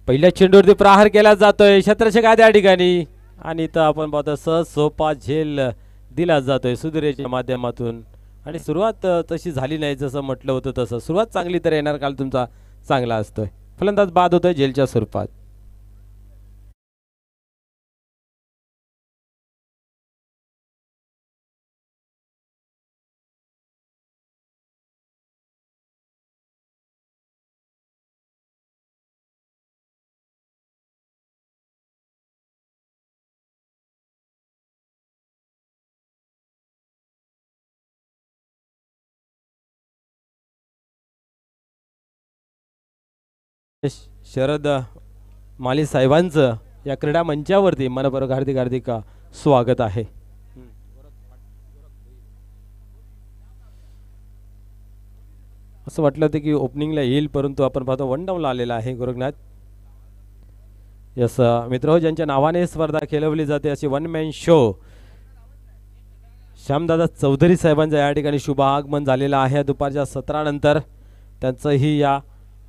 पहिल्या चेंडूवरती प्रहार केला जातोय क्षेत्ररक्षक आहे त्या ठिकाणी आणि इथं आपण पाहतो सहज सोपा झेल दिला जातोय सुधीरच्या माध्यमातून आणि सुरुवात तशी झाली नाही जसं म्हटलं होतं तसं सुरुवात चांगली तर येणार काल तुमचा चांगला असतोय फलंदाज बाद होतोय झेलच्या स्वरूपात. शरद माली साहेबांचं या क्रीडा मंचावरती मनपूर्वक हार्दिक हार्दिक स्वागत आहे. असं वाटलं होतं की ओपनिंगला येईल परंतु आपण पाहतो वन डाऊनला आलेला आहे गोरखनाथ. यस मित्र ज्यांच्या नावाने स्पर्धा खेळवली जाते अशी वन मॅन शो श्यामदादा चौधरी साहेबांचं या ठिकाणी शुभ आगमन झालेलं आहे दुपारच्या 17 नंतर त्यांचंही या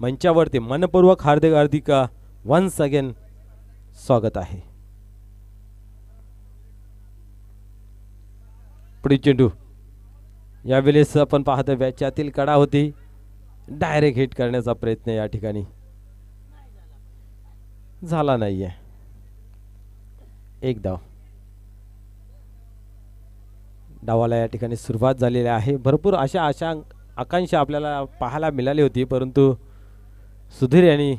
मंचावरती मनपूर्वक हार्दिक हार्दिक वन्स अगेन स्वागत आहे. पुढील चेंडू यावेळेस आपण पाहतो व्याच्यातील कडा होती डायरेक्ट हिट करण्याचा प्रयत्न या ठिकाणी झाला नाहीये. एक धाव डावाला या ठिकाणी सुरुवात झालेली आहे. भरपूर अशा आकांक्षा आपल्याला पाहायला मिळाली होती परंतु सुधीर यांनी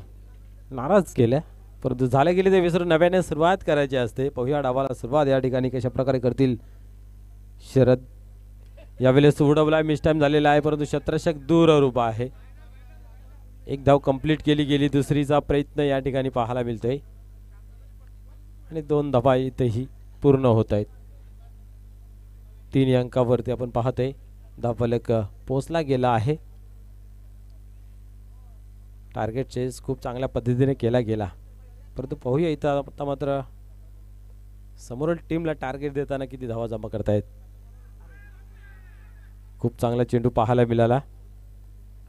नाराज केल्या परंतु झाले गेले ते विसरून नव्याने सुरुवात करायची असते. पाहूया डावाला सुरुवात या ठिकाणी कशा प्रकारे करतील शरद. यावेळेस उडवला मिस टाइम झालेला आहे परंतु क्षेत्ररक्षक दूर उभा आहे. एक धाव कंप्लीट केली गेली दुसरीचा प्रयत्न या ठिकाणी पाहायला मिळतोय आणि 2 धावा इथेही पूर्ण होत आहेत. 3 अंकावरती आपण पाहतोय धावफलक पोचला गेला आहे. टार्गेट चेस खूप चांगल्या पद्धतीने केला गेला परंतु पाहूया इथं आता मात्र समोरील टीमला टार्गेट देताना किती धावा जमा करतायत. खूप चांगला चेंडू पाहायला मिळाला.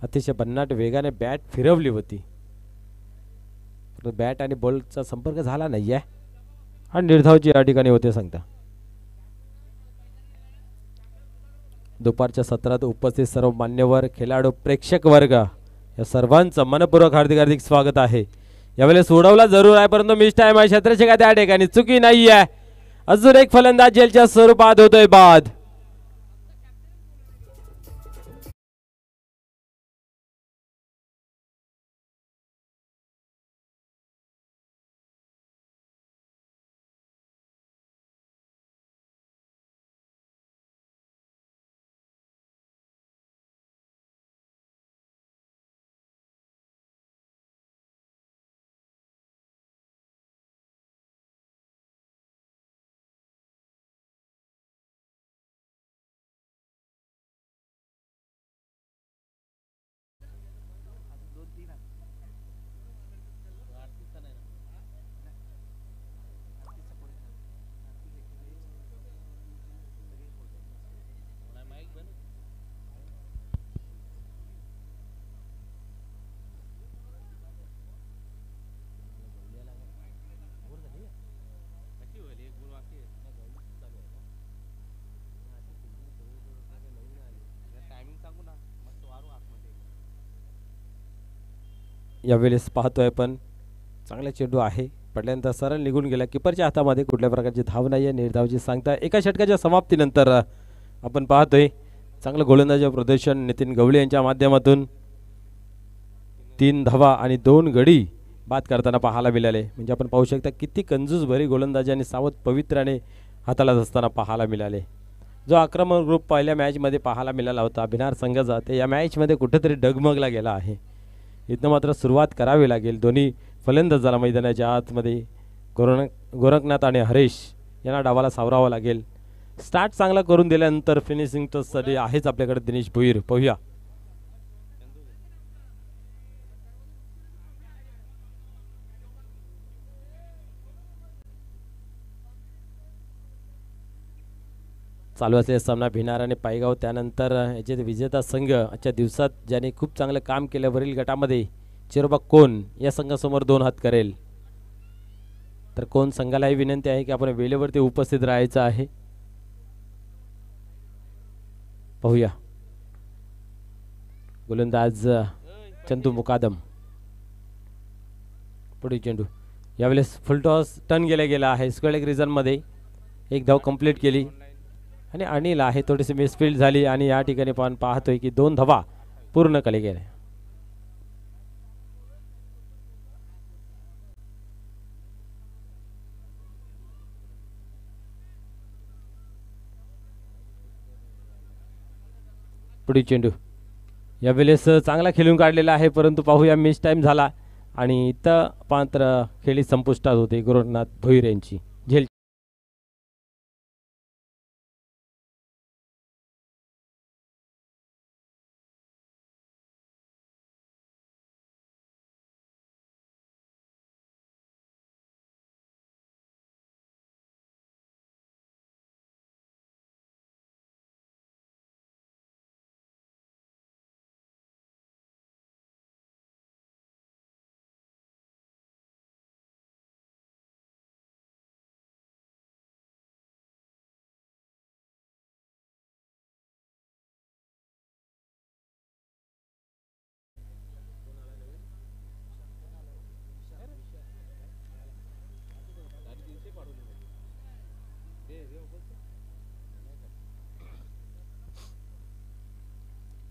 अतिशय भन्नाट वेगाने बॅट फिरवली होती बॅट आणि बॉलचा संपर्क झाला नाहीये आणि निर्धावची या ठिकाणी होते सांगता. दुपारच्या सत्रात उपस्थित सर्व मान्यवर खेळाडू प्रेक्षक वर्ग या सर्वांचं मनपूर्वक हार्दिक हार्दिक स्वागत आहे. यावेळेस सोडवला जरूर आहे परंतु मिस टाइम आहे क्षेत्ररक्षक त्या ठिकाणी चुकी नाही आहे. अजून एक फलंदाज जेलच्या स्वरूपात होतोय बाद. यावेळेस पाहतोय पण चांगला चेंडू आहे पडल्यानंतर सरळ निघून गेला. किपरच्या हातामध्ये कुठल्या प्रकारची धाव नाही आहे. निर्धावची सांगता एका षटकाच्या समाप्तीनंतर आपण पाहतोय चांगलं गोलंदाजी प्रदर्शन नितीन गवळे यांच्या माध्यमातून 3 धावा आणि 2 गडी बाद करताना पाहायला मिळाले. म्हणजे आपण पाहू शकता किती कंजूस भरी गोलंदाजी आणि सावध पवित्राने हाताळत असताना पाहायला मिळाले. जो आक्रमक ग्रुप पहिल्या मॅचमध्ये पाहायला मिळाला होता भिनार संघाचा ते या मॅचमध्ये कुठेतरी डगमगला गेला आहे. इथं मात्र सुरुवात करावी लागेल. दोन्ही फलंदाजाला मैदानाच्या आतमध्ये गोरखनाथ आणि हरीश यांना डावाला सावरावा लागेल. स्टार्ट चांगला करून दिल्यानंतर फिनिशिंग टचसाठी आहेच आपल्याकडे दिनेश भोईर. पाहूया चालू असलेला सामना भिनार आणि पायगाव त्यानंतर याचे विजेता संघ आजच्या दिवसात ज्याने खूप चांगलं काम केलं वरील गटामध्ये चिरोबा कोण या संघासमोर 2 हात करेल. तर कोण संघालाही विनंती आहे की आपण वेळेवरती उपस्थित राहायचं आहे. पाहूया गोलंदाज चंदू मुकादम. पुढे चेंडू यावेळेस फुल टॉस टर्न गेला आहे स्क्वेअर लेग रिजनमध्ये. एक धाव कंप्लीट केली आणि अनिल आहे थोडीशी मिसफील्ड झाली आणि या ठिकाणी आपण पाहतोय की 2 धावा पूर्ण केले गेले. पुढे चेंडू यावेळेस चांगला खेळून काढलेला आहे परंतु पाहूया मिस टाइम झाला आणि इथं पात्र खेळी संपुष्टात होते गुरुनाथ भोईर यांची. झेल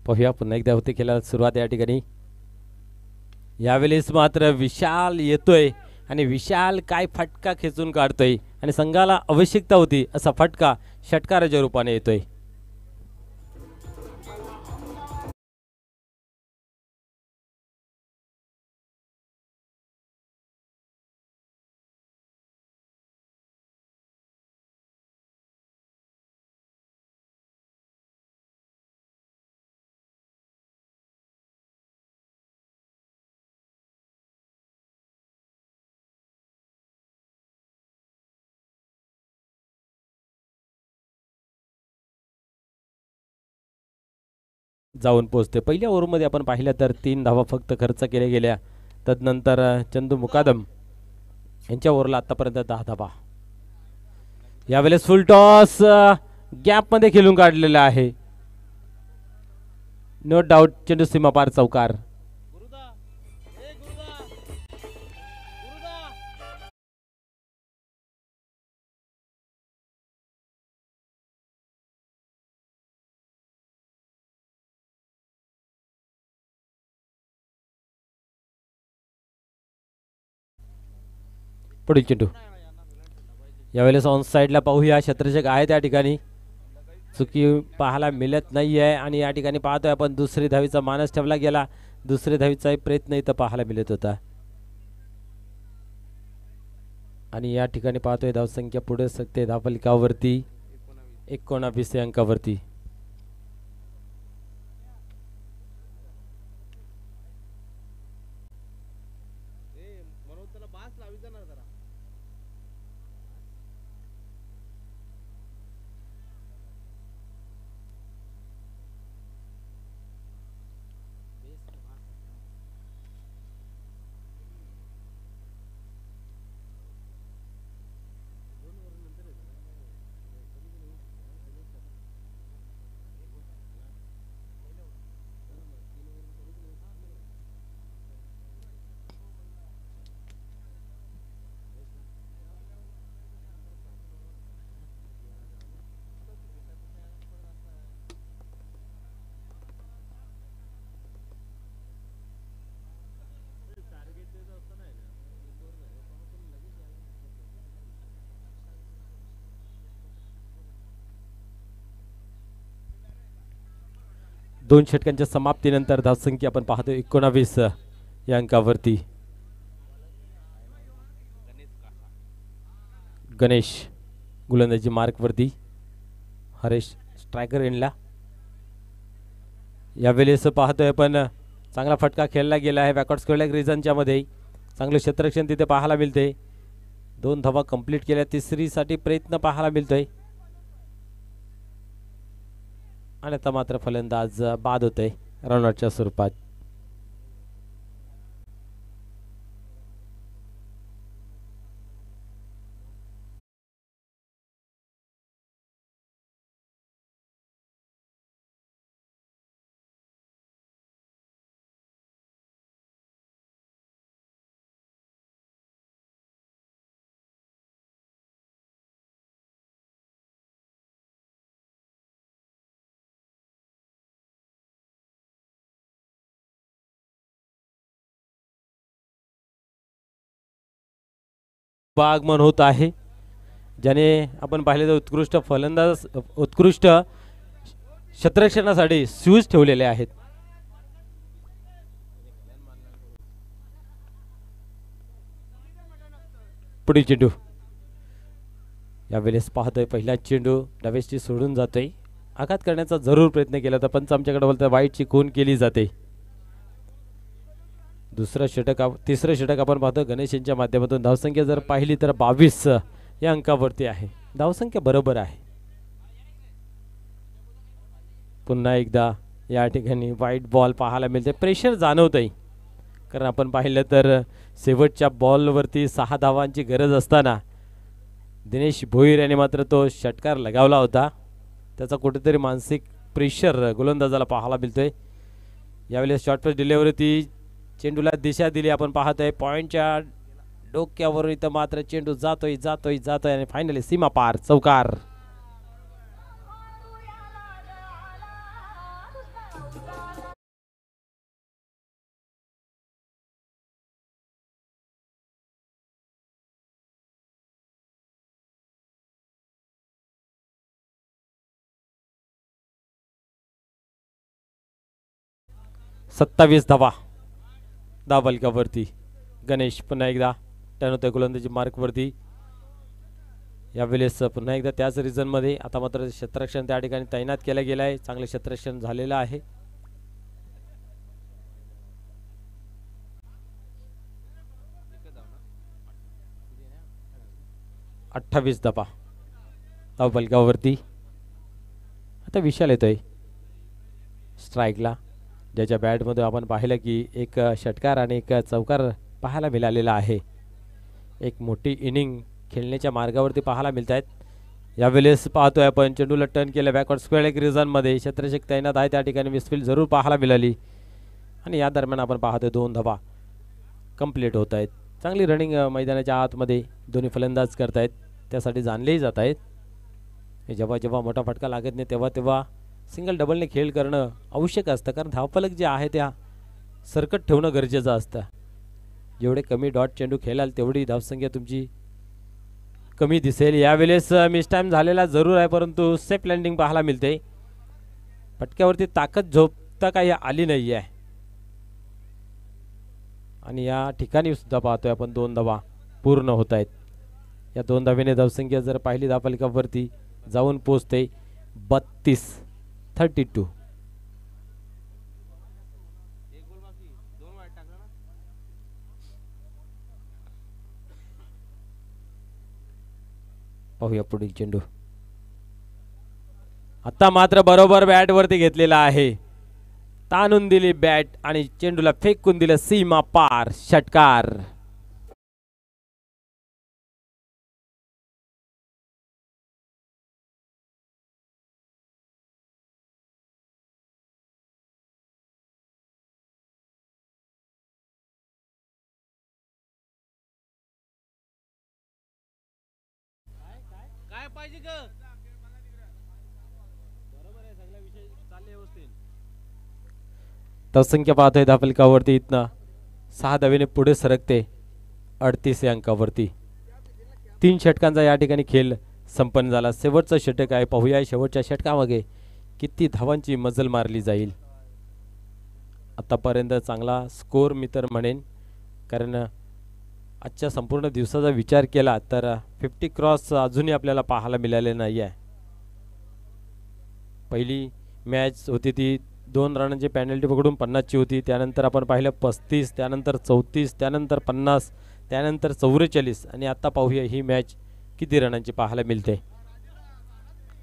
पाहूया पुन्हा एकदा होते खेळायला सुरुवात या ठिकाणी. यावेळेस मात्र विशाल येतोय आणि विशाल काय फटका खेचून काढतोय आणि संघाला आवश्यकता होती असा फटका षटकाराच्या रूपाने येतोय. जाऊन पोहोचते. पहिल्या ओव्हरमध्ये आपण पाहिलं तर 3 धावा फक्त खर्च केल्या गेल्या. तदनंतर चंदू मुकादम यांच्या ओव्हरला आतापर्यंत 10 धावा. यावेळेस फुल टॉस गॅप मध्ये खेळून काढलेला आहे. नो डाऊट चेंडू सीमापार चौकार. पुढील चेंडू यावेळेस ऑन साईडला पाहूया क्षेत्ररक्षक आहे त्या ठिकाणी. चुकी पाहायला मिळत नाही आहे आणि या ठिकाणी पाहतोय आपण दुसरी धावीचा मानस ठेवला गेला. दुसरी धावीचाही प्रयत्न इथं पाहायला मिळत होता आणि या ठिकाणी पाहतोय धावसंख्या पुढे सकते धावफलकावरती 19 अंकावरती. दोन षटकांच्या समाप्तीनंतर धावसंख्या आपण पाहतो 19 या अंकावरती. गणेश गोलंदाजी मार्कवरती. हरेश स्ट्रायकर एंडला. यावेळेस पाहतोय आपण चांगला फटका खेळला गेला आहे बॅकवर्ड स्क्वेअर रिजनच्या मध्ये. चांगलं क्षेत्ररक्षण तिथे पाहायला मिळते. 2 धावा कंप्लीट केल्या. तिसरीसाठी प्रयत्न पाहायला मिळतोय आणि आता मात्र फलंदाज बाद होते रनआउटच्या स्वरूपात. आगमन होत आहे, ज्याने आपण पाहिले तर उत्कृष्ट फलंदाज उत्कृष्ट क्षेत्ररक्षणासाठी शूज ठेवलेले आहेत. पुढील चेंडू यावेळेस पाहतोय पहिला चेंडू डावेची सोडून जातोय. आघात करण्याचा जरूर प्रयत्न केला तर पंच आमच्याकडे बोलतोय वाईटची खून केली जाते. दुसरं षटक तिसरं षटक आपण पाहतो गणेश यांच्या माध्यमातून. धावसंख्या जर पाहिली तर 22 या अंकावरती आहे. धावसंख्या बरोबर आहे. पुन्हा एकदा या ठिकाणी वाईट बॉल पाहायला मिळते. प्रेशर जाणवतंय, कारण आपण पाहिलं तर शेवटच्या बॉलवरती 6 धावांची गरज असताना दिनेश भोईर यांनी मात्र तो षटकार लगावला होता. त्याचा कुठेतरी मानसिक प्रेशर गोलंदाजाला पाहायला मिळतोय. यावेळेस शॉर्टपिच डिलिव्हरी चेंडूला दिशा दिली आपण पाहतोय. पॉईंटच्या डोक्यावर इथं मात्र चेंडू जातोय जातोय जातोय आणि फायनली सीमा पार चौकार. सत्तावीस धावा धावफलकावरती. गणेश पुन्हा एकदा टर्न होतोय गोलंदाजी मार्कवरती. यावेळेस पुन्हा एकदा त्याच रिझनमध्ये आता मात्र क्षेत्ररक्षण त्या ठिकाणी तैनात केलं गेलं आहे. चांगले क्षेत्ररक्षण झालेलं आहे. 28 धावा धावफलकावरती. आता विशाल येतोय स्ट्राईकला, ज्याच्या बॅटमध्ये आपण पाहिलं की एक षटकार आणि एक चौकार पाहायला मिळालेला आहे. एक मोठी इनिंग खेळण्याच्या मार्गावरती पाहायला मिळत आहेत. यावेळेस पाहतोय आपण चेंडूला टर्न केलं बॅकवर्ड स्क्वेअर एक रिझनमध्ये. क्षेत्ररक्षक तैनात आहे त्या ठिकाणी मिसफील्ड जरूर पाहायला मिळाली आणि या दरम्यान आपण पाहतोय 2 धावा कंप्लीट होत आहेत. चांगली रनिंग मैदानाच्या आतमध्ये दोन्ही फलंदाज करतायत, त्यासाठी जाणलेही जात आहेत. जेव्हा जेव्हा मोठा फटका लागत नाही तेव्हा तेव्हा सिंगल डबलने खेळ करणं आवश्यक असतं, कारण धावफलक जे आहे त्या सरकट ठेवणं गरजेचं असतं. जेवढे कमी डॉट चेंडू खेळाल तेवढी धावसंख्या तुमची कमी दिसेल. यावेळेस मिस टाइम झालेला जरूर आहे, परंतु सेफ लँडिंग पाहायला मिळते. फटक्यावरती ताकद झोपता काही आली नाही आहे आणि या ठिकाणी सुद्धा पाहतोय आपण 2 धावा पूर्ण होत आहेत. या 2 धावेने धावसंख्या जर पाहिली धावफलकावरती जाऊन पोचते 32-32. पाहूया पुढील चेंडू. आता मात्र बरोबर बॅट वरती घेतलेला आहे. ताणून दिली बॅट आणि चेंडूला फेकून दिलं सीमा पार षटकार. धावसंख्या पाहतोय धावफलकावरती इथनं 6 धावेने पुढे सरकते 38 या अंकावरती. 3 षटकांचा या ठिकाणी खेळ संपन्न झाला. शेवटचं षटक आहे, पाहूया शेवटच्या षटकामागे किती धावांची मजल मारली जाईल. आतापर्यंत चांगला स्कोर मी तर म्हणेन, कारण आजच्या संपूर्ण दिवसाचा विचार केला तर 50 क्रॉस अजूनही आपल्याला पाहायला मिळाले नाही आहे. पहिली मॅच होती ती 2 रनांची पॅनल्टी पकडून 50ची होती. त्यानंतर आपण पाहिलं 35, त्यानंतर 34, त्यानंतर 50, त्यानंतर 44 आणि आता पाहूया ही मॅच किती रनांची पाहायला मिळते.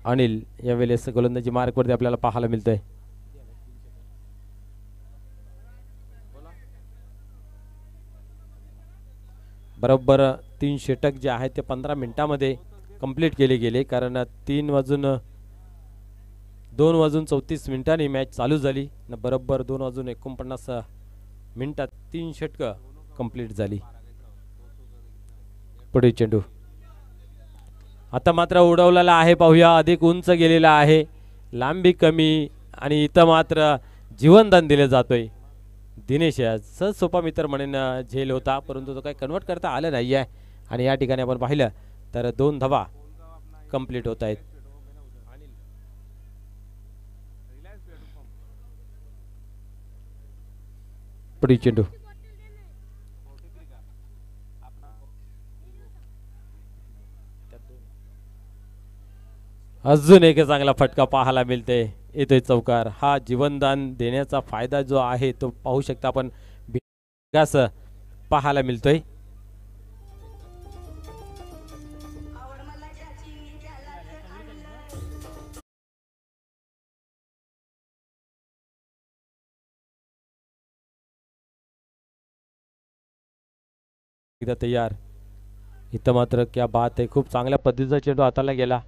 अनिल यावेळेस गोलंदाजी मार्कवरती आपल्याला पाहायला मिळतंय. बरोबर 3 षटक जे आहेत ते 15 मिनिटांमध्ये कंप्लीट केले गेले, कारण 2 वाजून 34 मिनिटांनी मॅच चालू झाली. बरोबर 2 वाजून 49 मिनिटात 3 षटकं कंप्लीट झाली. पुढे चेंडू आता मात्र उडवलेला आहे, पाहूया अधिक उंच गेलेला आहे, लांबी कमी आणि इथं मात्र जीवनदान दिले जातोय. दिनेश सहज सोपा मित्र म्हणून झेल होता, परंतु तो काही कन्वर्ट करता आलं नाही आहे आणि या ठिकाणी आपण पाहिलं तर 2 धावा कंप्लीट होत आहेत. पुढील चेंडू अजून एक चांगला फटका पाहायला मिळते. येतोय चौकार. हा जीवनदान देण्याचा फायदा जो आहे तो पाहू शकता आपण विकास पाहायला मिळतोय. एकदा तयार. इथं मात्र क्या बात आहे. खूप चांगल्या पद्धतीचा चेंडू हाताला गेला.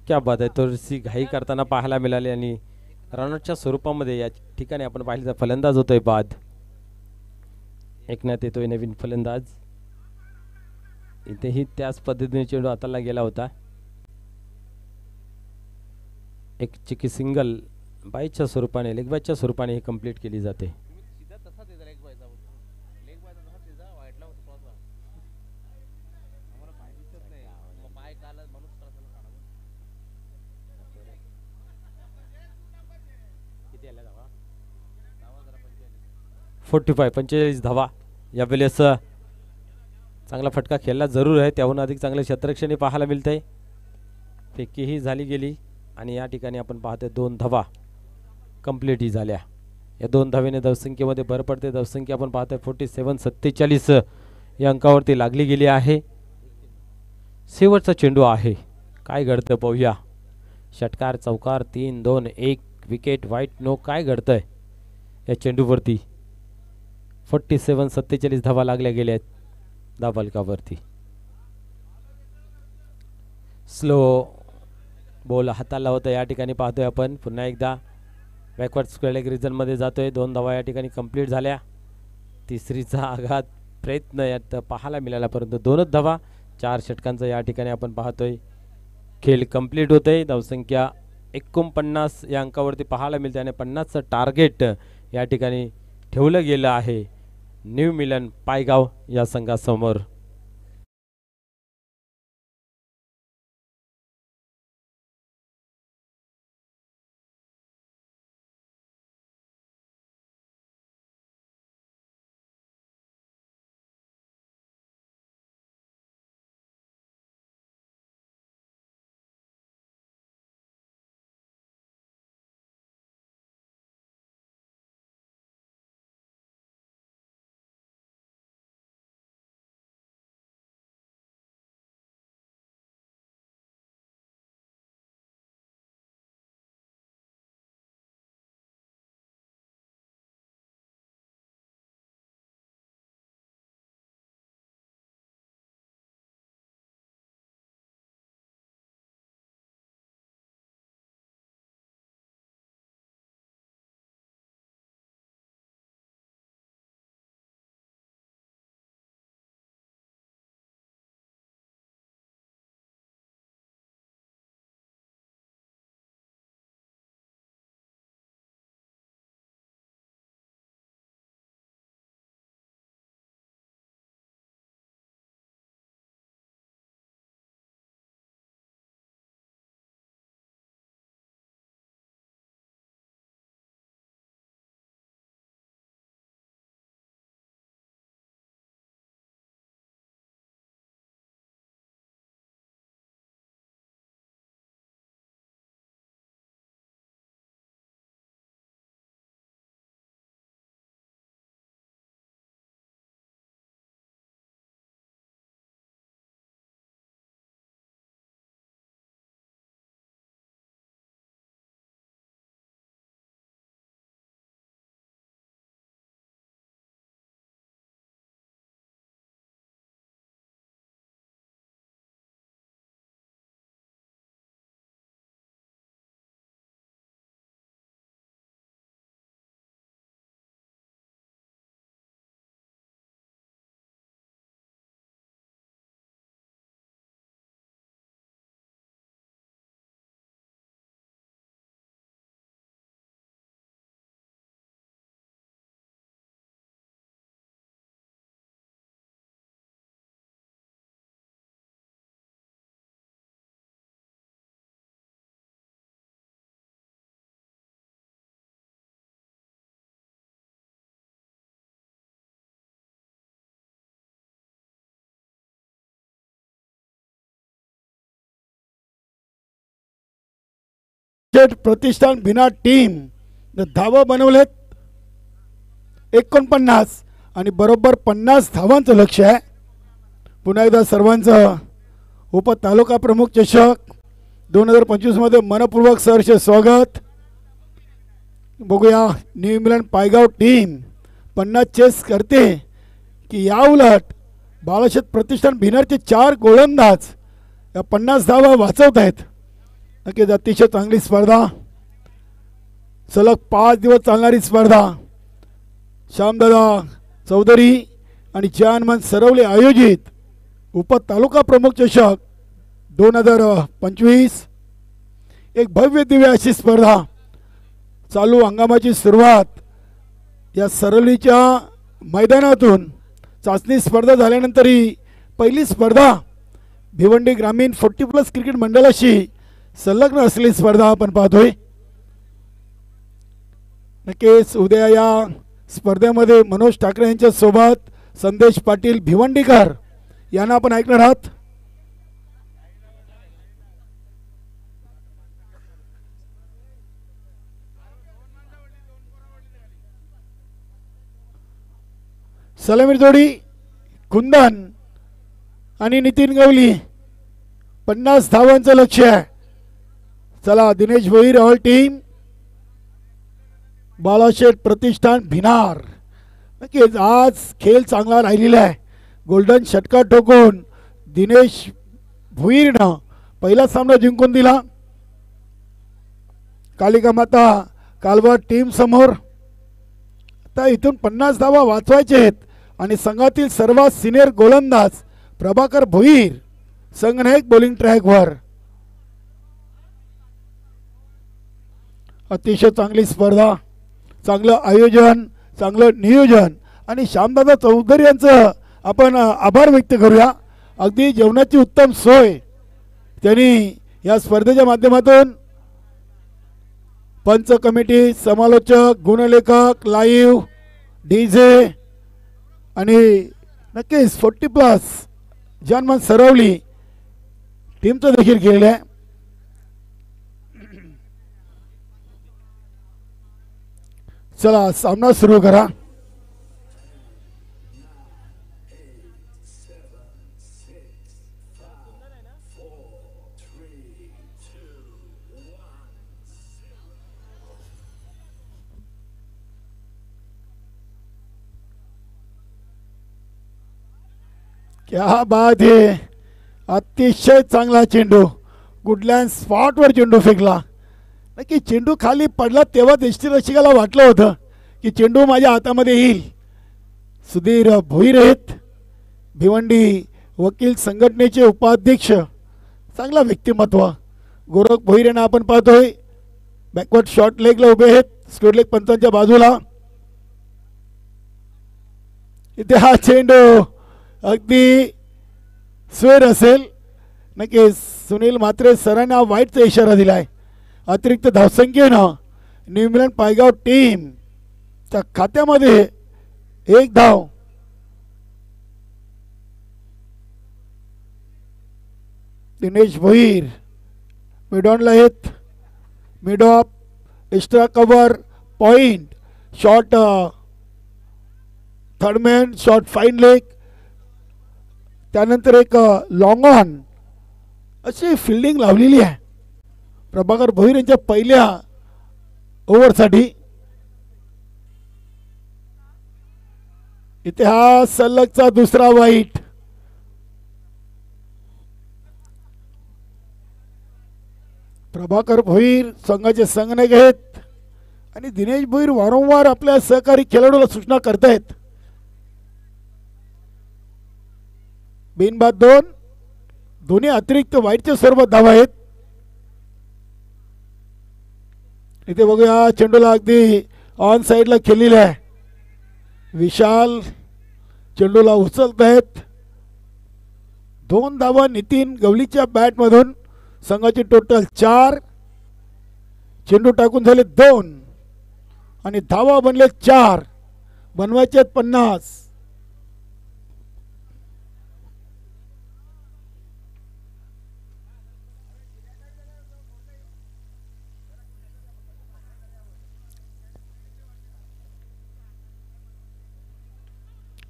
क्या बात आहे. थोडीशी घाई करताना पाहायला मिळाली आणि रनआउटच्या स्वरूपामध्ये या ठिकाणी आपण पाहिलं तर फलंदाज होतोय बाद. ऐकण्यात येतोय नवीन फलंदाज. इथेही त्याच पद्धतीने चेंडू हाताला गेला होता. एक चिकी सिंगल बाईच्या स्वरूपाने लेग बायच्या स्वरूपाने ही कंप्लीट केली जाते. फोर्टी 45 धावा यावेळेस चांगला फटका खेळला जरूर आहे. त्याहून अधिक चांगले क्षेत्रक्षणी पाहायला मिळते. फेकीही झाली गेली आणि या ठिकाणी आपण पाहतोय 2 धावा कंप्लीटही झाल्या. या 2 धावेने धावसंख्येमध्ये भर पडते. धावसंख्या आपण पाहतोय 47-47 या अंकावरती लागली गेली आहे. शेवटचा चेंडू आहे. काय घडतं पाहूया. षटकार चौकार 3-2-1 विकेट वाईट नो. काय घडतंय या चेंडूवरती. 47-47 धावा लागल्या गेल्या आहेत धावफलकावरती. स्लो बॉल हाताला होता. या ठिकाणी पाहतोय आपण पुन्हा एकदा बॅकवर्ड स्क्वेअर लेग रिजनमध्ये जातोय. 2 धावा या ठिकाणी कंप्लीट झाल्या. तिसरीचा आघात प्रयत्न यात पाहायला मिळाला परंतु 2च धावा 4 षटकांचा या ठिकाणी आपण पाहतोय खेळ कंप्लीट होतोय. धावसंख्या 49 या अंकावरती पाहायला मिळते आणि 50चं टार्गेट या ठिकाणी ठेवलं गेलं आहे न्यू मिलन पायगाव या संघासमोर. प्रतिष्ठान भिना टीम धावा बनवलेत 49 आणि बरोबर 50 धावांचं लक्ष आहे. पुन्हा एकदा सर्वांचं उप तालुका प्रमुख चषक 2025 मध्ये मनपूर्वक सहर्ष स्वागत. बघूया न्यू इंग्लंड पायगाव टीम 50 चेस करते की या उलट बाळाशेठ प्रतिष्ठान भिनारचे 4 गोलंदाज या 50 धावा वाचवत आहेत. नक्कीच अतिशय चांगली स्पर्धा, सलग 5 दिवस चालणारी स्पर्धा. श्यामदादा चौधरी आणि जानमन सरवले आयोजित उप तालुका प्रमुख चषक 2025 एक भव्य दिव्य अशी स्पर्धा. चालू हंगामाची सुरुवात या सरवलीच्या मैदानातून चाचणी स्पर्धा झाल्यानंतर ही पहिली स्पर्धा भिवंडी ग्रामीण 40+ क्रिकेट मंडळाशी संलग्न असलेली स्पर्धा आपण पाहतोय. नक्कीच उद्या या स्पर्धेमध्ये मनोज ठाकरे यांच्या सोबत संदेश पाटील भिवंडीकर यांना आपण ऐकणार आहात. सलामी जोडी कुंदन आणि नितीन गवली 50 धावांचं लक्ष आहे. चला दिनेश भोईर ऑल टीम बाळाशेठ प्रतिष्ठान भिनार. नक्कीच आज खेळ चांगला राहिलेला आहे. गोल्डन षटका ठोकून दिनेश भोईरनं पहिला सामना जिंकून दिला. कालिका माता कालवा टीम समोर आता इथून 50 धावा वाचवायचे आहेत आणि संघातील सर्वात सिनियर गोलंदाज प्रभाकर भोईर संघनायक बॉलिंग ट्रॅकवर. अतिशय चांगली स्पर्धा, चांगलं आयोजन, चांगलं नियोजन आणि श्यामदादा चौधरी यांचं आपण आभार व्यक्त करूया. अगदी जेवणाची उत्तम सोय त्यांनी या स्पर्धेच्या माध्यमातून पंच कमिटी, समालोचक, गुणलेखक, लाईव्ह डीजे आणि नक्कीच 40+ जानमन सरवली टीमचं देखील केलेलं आहे. चला सामना सुरू करा. क्या बात है, अतिशय चांगला चेंडू, गुडलँड स्पॉटवर चेंडू फेकला. नक्की चेंडू खाली पडला तेव्हा दृष्टीरक्षकाला वाटलं होतं की चेंडू माझ्या हातामध्ये येईल. सुधीर भोईर आहेत भिवंडी वकील संघटनेचे उपाध्यक्ष, चांगला व्यक्तिमत्व. गोरख भोईर यांना आपण पाहतोय बॅकवर्ड शॉर्ट लेगला उभे आहेत, स्क्वेअर लेग पंचांच्या बाजूला. इथे हा चेंडू अगदी स्वेर असेल. नक्कीच सुनील म्हात्रे सरांना वाईटचा इशारा दिलाय. अतिरिक्त धावसंख्येनं न्यू इंग्लंड पायगाव टीमच्या खात्यामध्ये 1 धाव. दिनेश भोईर मिडॉनला आहेत. Mid of, extra cover, point, short third man, short fine leg, त्यानंतर एक लॉंग ऑन अशी फिल्डिंग लावलेली आहे प्रभाकर भोईर यांच्या पहिल्या ओव्हरसाठी. इथे हा सलगचा दुसरा वाईट. प्रभाकर भोईर संघाचे संघनायक आहेत आणि दिनेश भोईर वारंवार आपल्या सहकारी खेळाडूला सूचना करतायत. बिनबाद 2, दोन्ही अतिरिक्त वाईटच्या स्वरूपात धावा आहेत. इथे बघूया चेंडूला अगदी ऑन साइडला खेळलेला आहे. विशाल चेंडूला उचलत आहेत. 2 धावा नितीन गवलीच्या बॅटमधून. संघाची टोटल 4. चेंडू टाकून झाले 2 आणि धावा बनले 4. बनवायचे 50.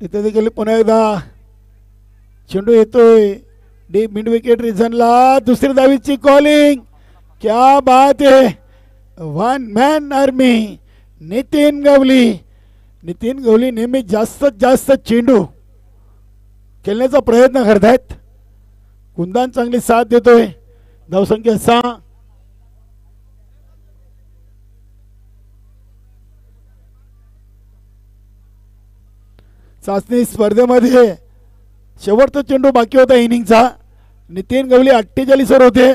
इथे देखील पुन्हा एकदा चेंडू येतोय डीप मिड विकेट रिझनला दुसरी धावीची कॉलिंग. क्या बात आहे. One man army Nitin Gawali. Nitin Gawali नेहमी जास्तीत जास्त चेंडू खेळण्याचा प्रयत्न करतायत. कुंदान चांगली साथ देतोय. धावसंख्या 6. चाचणी स्पर्धेमध्ये शेवटचा चेंडू बाकी होता इनिंगचा. नितीन गवली 48 वर होते.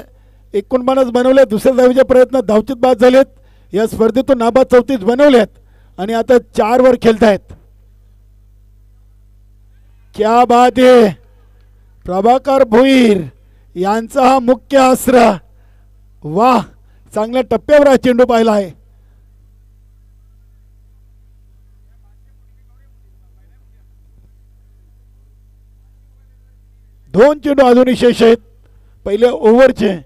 49 बनवले. दुसऱ्या धावीचे प्रयत्न धावचीत बाद झालेत. या स्पर्धेतून नाबाद 34 बनवलेत आणि आता 4 वर खेळतायत. क्या बात आहे. प्रभाकर भोईर यांचा हा मुख्य अस्त्र. वाह, चांगल्या टप्प्यावर हा चेंडू पाहिला आहे. 2 चेंडू अजूनही शेष आहेत पहिल्या ओव्हरचे.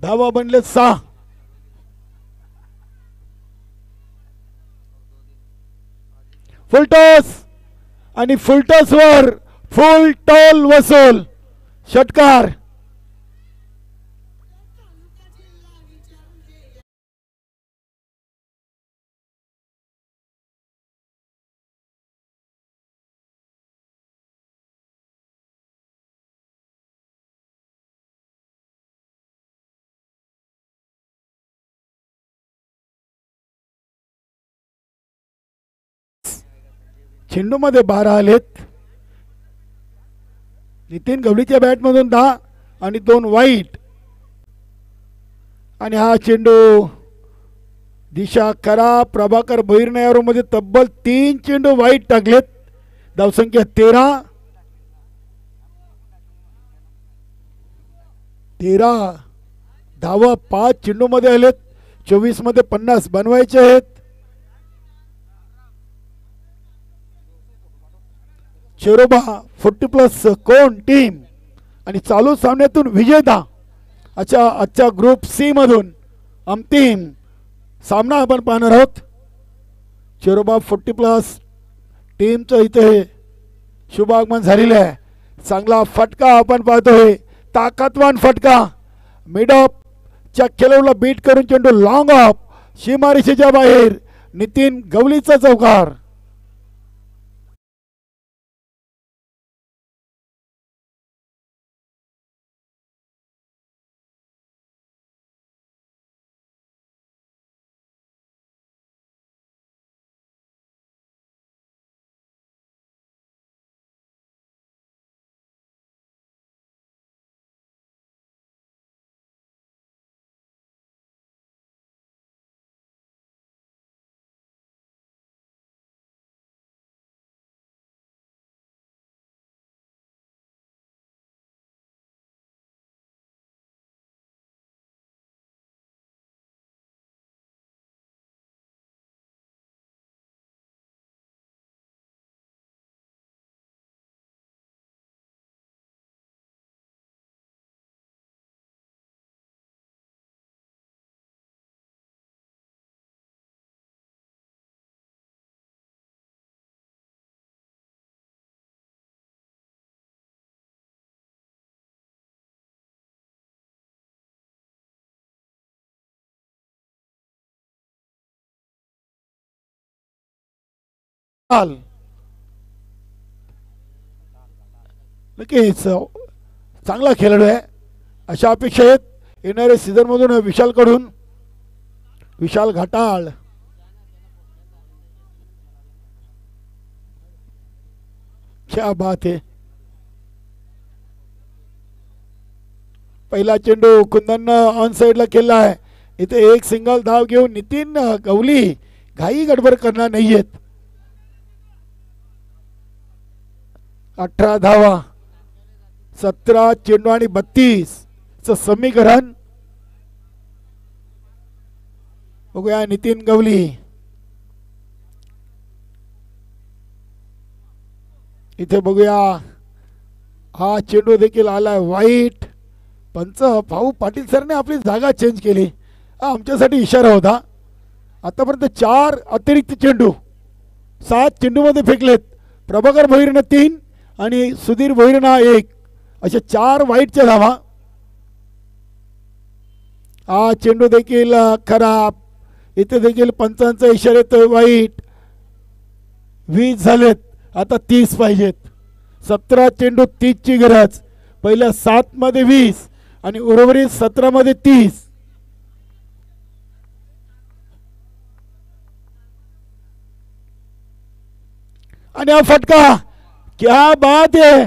धावा बनले 6. फुलटॉस आणि फुलटॉसवर फुल टॉल वसूल. षटकार. चेंडू मध्ये 12 आलेत. नितीन गवळीच्या बॅटमधून 10 आणि 2 वाईट. आणि हा चेंडू दिशा करा. प्रभाकर भोईरने यामध्ये तब्बल 3 चेंडू वाईट टाकलेत. धावसंख्या 13. 13 धावा 5 चेंडू मध्ये आलेत. 24 मध्ये 50 बनवायचे आहेत. शेरोबा 40+ कोण टीम आणि चालू सामन्यातून विजेता आजच्या ग्रुप सी मधून अंतिम सामना आपण पाहणार आहोत. शेरोबा 40+ टीमचं इथे शुभ आगमन झालेलं आहे. चांगला फटका आपण पाहतोय. ताकदवान फटका. मिड ऑफ च्या खेळवला बीट करून चेंडू लॉंग ऑफ सीमारेषेच्या बाहेर. नितीन गवलीचा चौकार. नक्कीच चांगला खेळाडू आहे अशा अपेक्षा आहेत येणाऱ्या सीझन मधून विशाल कडून. विशाल घाटाळ क्या बात है. पहिला चेंडू कुंदननं ऑन साइडला केला आहे. इथे एक सिंगल धाव घेऊन नितीन गवली घाई गडबड करणार नाहीयेत. 18 धावा 17 चेंडू आणि 32 च समीकरण. बघूया नितीन गवली इथे बघूया. हा चेंडू देखील आलाय वाईट. पंच भाऊ पाटील सरने आपली जागा चेंज केली. हा आमच्यासाठी इशारा होता. आतापर्यंत 4 अतिरिक्त चेंडू 7 चेंडू मध्ये फेकलेत. प्रभाकर भोईरनं 3 आणि सुधीर भोईरनं 1 अशा 4 वाईटच्या धावा. हा चेंडू देखील खराब. इथे देखील पंचांचा इशारा येतोय वाईट. 20 झालेत, आता 30 पाहिजेत. 17 चेंडू 30 ची गरज. पहिल्या 7 मध्ये 20 आणि उर्वरित 17 मध्ये 30. आणि हा फटका, क्या बात आहे.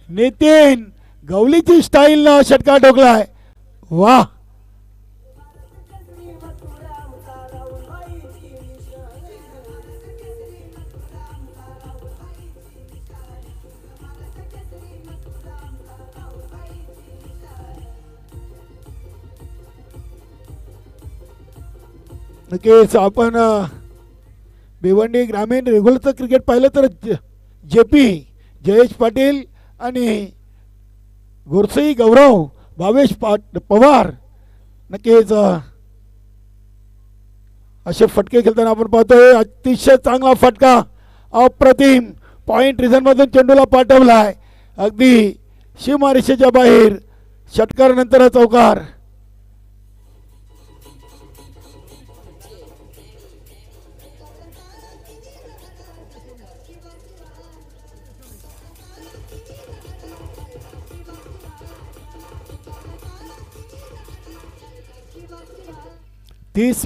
नितीन गवलीची स्टाईल न षटकार ठोकलाय. वाह. नक्कीच आपण भिवंडी ग्रामीण रेग्युलरचं क्रिकेट पाहिलं तर जेपी जयेश पाटील आणि गोरसई गौरव भावेश पवार नक्कीच असे फटके खेळताना आपण पाहतोय. अतिशय चांगला फटका, अप्रतिम. पॉइंट रिझनमधून चेंडूला पाठवलाय अगदी सीमारेषेच्या बाहेर. षटकार नंतर चौकार.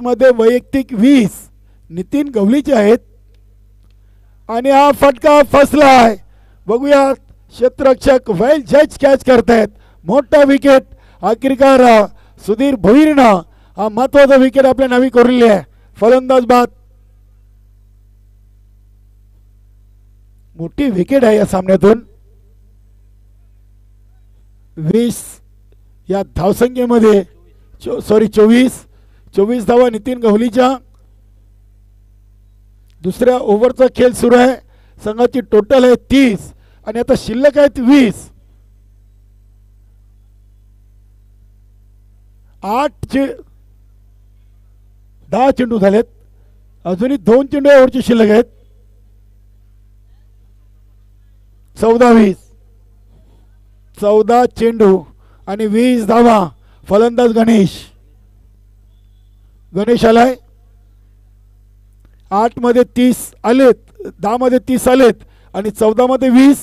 मध्ये वैयक्तिक 20 नितीन गवलीचे आहेत. आणि हा फटका फसलाय. बघूया क्षेत्ररक्षक वेल जज कॅच करतायत. मोठा विकेट आखिरकार सुधीर भोईरनं हा महत्वाचा विकेट आपल्या नावी कोरलेली आहे. फलंदाज बाद. मोठी विकेट आहे या सामन्यातून. 20 या धावसंख्येमध्ये 24 धावा नितीन गवलीच्या. दुसऱ्या ओव्हरचा खेळ सुरू आहे. संघाची टोटल आहे 30 आणि आता शिल्लक आहेत 20. 10 चेंडू झालेत. अजूनही 2 चेंडू ओव्हरची शिल्लक आहेत. 14 चेंडू आणि 20 धावा. फलंदाज गणेश आलाय. 8 मध्ये 30 आलेत, 10 मध्ये 30 आलेत आणि 14 मध्ये 20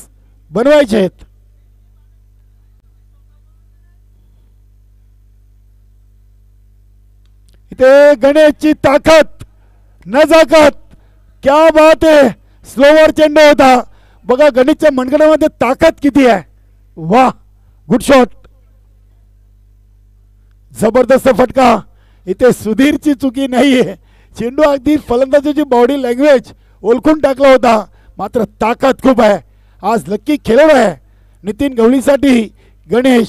बनवायचे आहेत. इथे गणेशची ताकद नजाकत, क्या बात आहे. स्लोवर चेंडू होता. बघा गणेशच्या मनगडामध्ये ताकद किती आहे. वाह, गुड शॉट. जबरदस्त फटका. इथे सुधीरची चुकी नाहीये. चेंडू अगदी फलंदाजाची बॉडी लँग्वेज ओळखून टाकला होता. मात्र ताकद खूप आहे. आज लक्की खेळाडू आहे नितीन गवळीसाठी गणेश.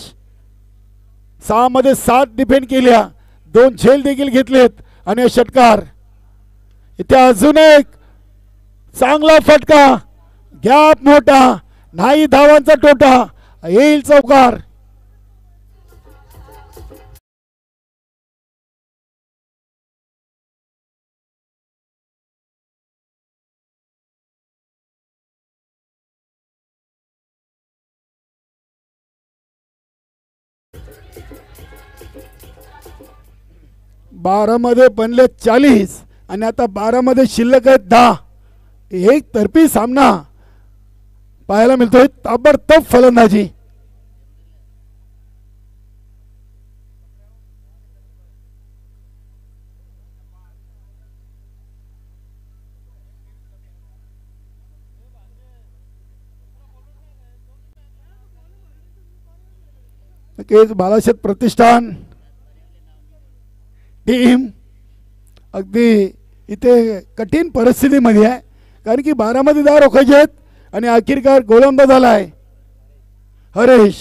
6 मध्ये 7 डिफेंड केल्या, 2 झेल देखील घेतलेत आणि षटकार. इथे अजून एक चांगला फटका. गॅप मोठा नाही, धावांचा टोटा येईल चौकार. बारा मध्ये बनले 40 आणि आता 12 मध्ये शिल्लक आहेत 10. एक तर्फी सामना पाहायला मिळतोय. ताबडतोब फलंदाजी. नक्कीच बालाशेत प्रतिष्ठान टीम अगदी इथे कठीण परिस्थितीमध्ये आहे. कारण की 12 मध्ये 10 रोखायचे आहेत आणि अखेरकार गोलंदाज झालाय हरेश.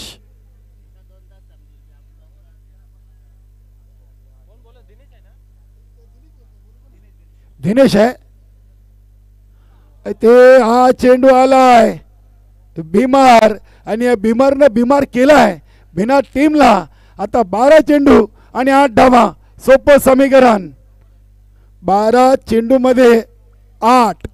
दिनेश आहे ते. हा चेंडू आलाय बिमार आणि या बिमारनं बिमार केलाय बिना टीमला. आता 12 चेंडू आणि 8 धावा. सोपं समीकरण. 12 चेंडू मध्ये 8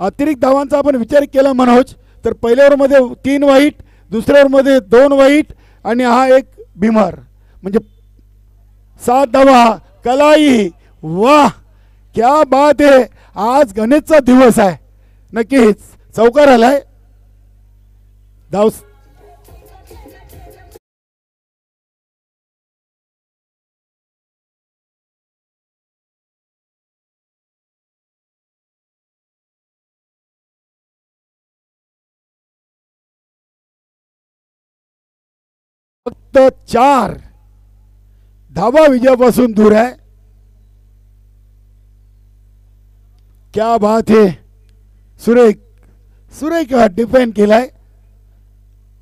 अतिरिक्त धावांचा आपण विचार केला मनोज तर पहिल्या ओव्हरमध्ये 3 वाईट, दुसऱ्या ओव्हरमध्ये 2 वाईट आणि हा एक बिमार म्हणजे 7 धावा. कलाई वाह क्या बात आहे. आज गणेशचा दिवस आहे. नक्कीच चौकार आलाय धाव. फक्त 4 धावा विजयापासून दूर आहे. क्या बात है. सुरेख सुरेख डिफेंड केलाय.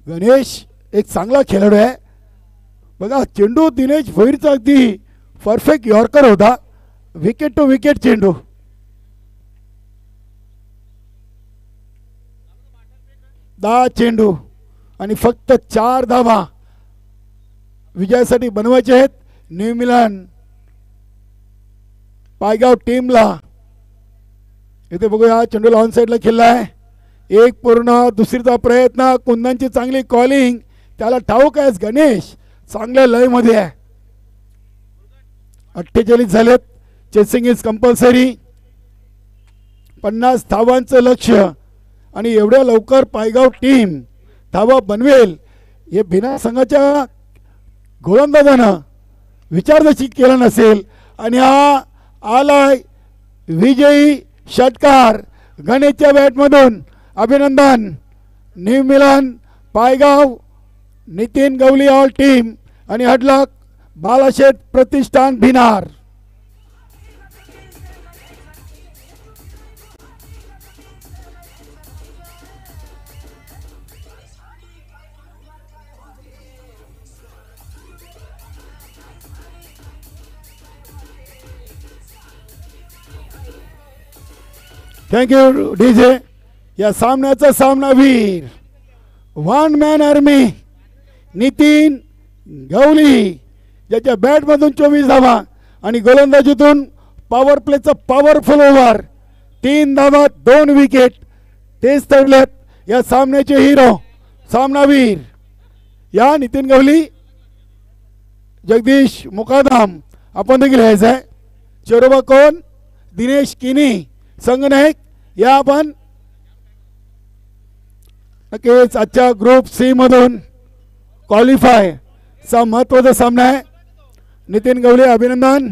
गणेश एक चांगला खेळाडू आहे. बघा चेंडू दिनेश भोईरचा अगदी परफेक्ट यॉर्कर होता. विकेट टू विकेट चेंडू. दहा चेंडू आणि फक्त 4 धावा विजयासाठी बनवायचे आहेत न्यू मिलन पायगाव टीमला. इथे बघूया चेंडूला ऑन साईडला खेळला आहे. एक पूर्ण दुसरीचा प्रयत्न. कुंदनची चांगली कॉलिंग. त्याला ठाऊक आहे गणेश चांगल्या लयमध्ये आहे. 48 झालेत. Chasing is compulsory. 50 धावांचं लक्ष्य आणि एवढ्या लवकर पायगाव टीम धावा बनवेल हे बिना संघाच्या गोलंदाजानं विचारदेखील केला नसेल. आणि हा आलाय विजयी षटकार गणेशच्या बॅटमधून. अभिनंदन न्यू मिलन पायगाव, नितीन गवली ऑल टीम आणि हडलक बालाशेठ प्रतिष्ठान भिनार. Thank you DJ. या सामन्याचा सामनावीर one man army Nitin Gawali ज्याच्या बॅटमधून 24 धावा आणि गोलंदाजीतून पॉवर प्लेचा पॉवरफुल ओव्हर 3 धावा 2 विकेट. तेच ठरलेत या सामन्याचे हिरो सामनावीर. या नितीन गवली जगदीश मुकादम आपण देखील घ्यायचं आहे. चेरोबा कोण दिनेश किनी संगनायक या आपण नक्कीच आजच्या ग्रुप सी मधून क्वालिफाय चा महत्वाचा सामना आहे. नितीन गवले अभिनंदन.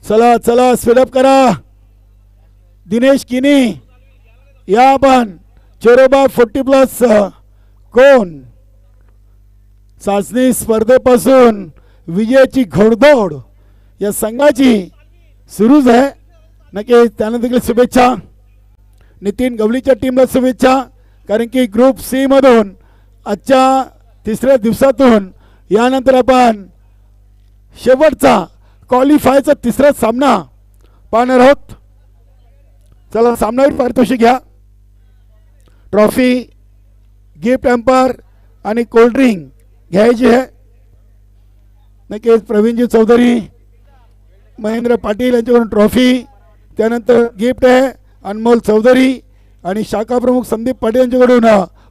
चला चला स्पीडअप करा. दिनेश किनी या आपण चेरोबा 40+ कोण चाचणी स्पर्धेपासून विजयाची घोडदौड या संघाची सुरूच आहे. नक्की त्यांना देखील शुभेच्छा. नितीन गवलीच्या टीमला शुभेच्छा कारण की ग्रुप सी मधून आजच्या 3ऱ्या दिवसातून यानंतर आपण शेवटचा क्वालिफायचा 3रा सामना पाहणार आहोत. चला सामनावीर पारितोषिक घ्या. ट्रॉफी गिफ्ट हॅम्पर आणि कोल्ड्रिंक घ्यायची आहे. नक्कीच प्रवीणजी चौधरी महेंद्र पाटील यांच्याकडून ट्रॉफी त्यानंतर गिफ्ट आहे. अनमोल चौधरी आणि शाखा प्रमुख संदीप पाटील यांच्याकडून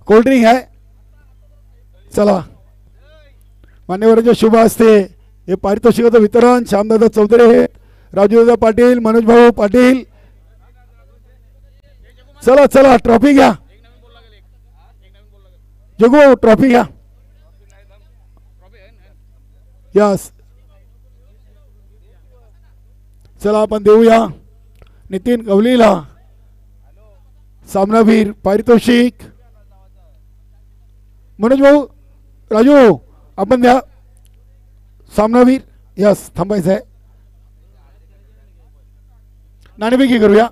कोल्ड्रिंक आहे. चला मान्यवरांच्या शुभ हस्ते हे पारितोषिकाचं वितरण श्यामदादा चौधरी आहेत, राजूदादा पाटील, मनोज भाऊ पाटील. चला चला ट्रॉफी घ्या. जगू ट्रॉफी घ्या. यस चला आपण देऊया नितीन गवलीला सामनावीर पारितोषिक. मनोज भाऊ राजू आपण द्या सामनावीर. यस थांबायचं आहे. नाणेफेकी करूया.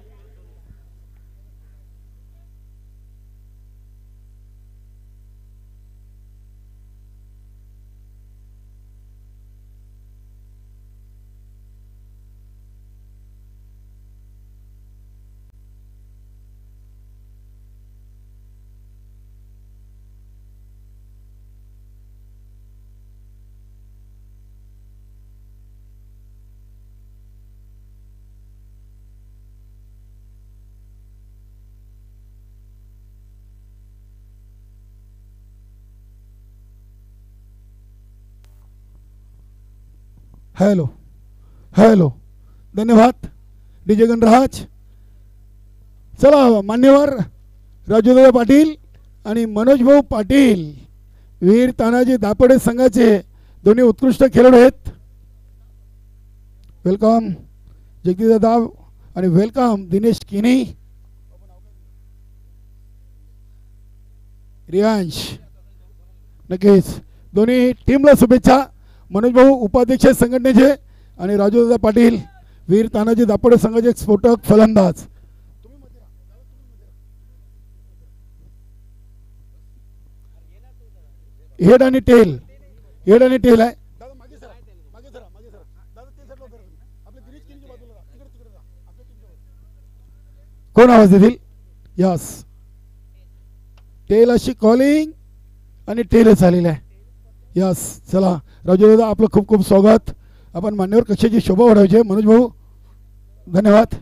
हॅलो हॅलो धन्यवाद डीजे गणराज. चला मान्यवर राजूदादा पाटील आणि मनोज भाऊ पाटील वीर तानाजी दापोडे संघाचे दोन्ही उत्कृष्ट खेळाडू आहेत. वेलकम जगदीशदादा आणि वेलकम दिनेश किनी. रियांश नक्कीच दोन्ही टीमला शुभेच्छा. मनोज भाऊ उपाध्यक्ष संघटनेचे आणि राजूदादा पाटील वीर तानाजी दापोडे संघाचे स्फोटक फलंदाज. हेड आणि टेल आहे. कोण आवाज देतील? यस टेल अशी कॉलिंग आणि टेलच आलेलं आहे. यस चला राजूदादा आपलं खूप खूप स्वागत. आपण मान्यवर कक्षाची शोभा वाढवायची. मनोज भाऊ धन्यवाद.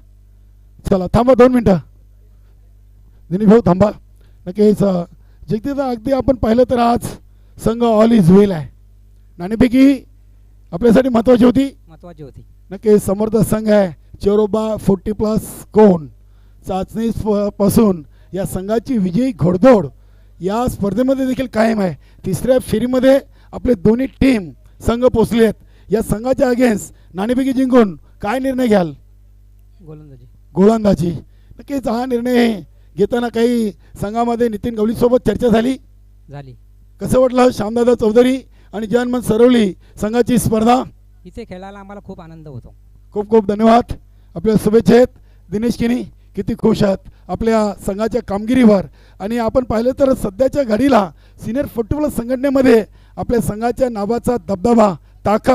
चला थांबा 2 मिनटं. दिनेश भाऊ थांबा. नक्कीच जगदीशदा अगदी आपण पाहिलं तर आज संघ ऑल इज वेल आहे. नाणेफेकी आपल्यासाठी महत्त्वाची होती. नक्की समर्थ संघ आहे. चेरोबा 40+ कोण चाचणी पासून या संघाची विजयी घोडदौड या स्पर्धेमध्ये देखील कायम आहे. तिसऱ्या फेरीमध्ये आपले दोन्ही टीम संघ पोचले आहेत. या संघाच्या अगेन्स्ट नाणेफेकी जिंकून काय निर्णय घ्याल? गोलंदाजी. नक्कीच हा निर्णय घेताना काही संघामध्ये नितीन गवळीसोबत चर्चा झाली. कसं वाटलं श्यामदादा चौधरी आणि जनमन सरवली संघाची स्पर्धा? इथे खेळायला आम्हाला खूप आनंद होतो. खूप खूप धन्यवाद. आपल्या शुभेच्छा आहेत. दिनेश किनी किती खुश आहात आपल्या संघाच्या कामगिरीवर. आणि आपण पाहिलं तर सध्याच्या घडीला सिनियर फुटबॉल संघटनेमध्ये आपल्या संघाच्या नावाचा दबदबा ताकद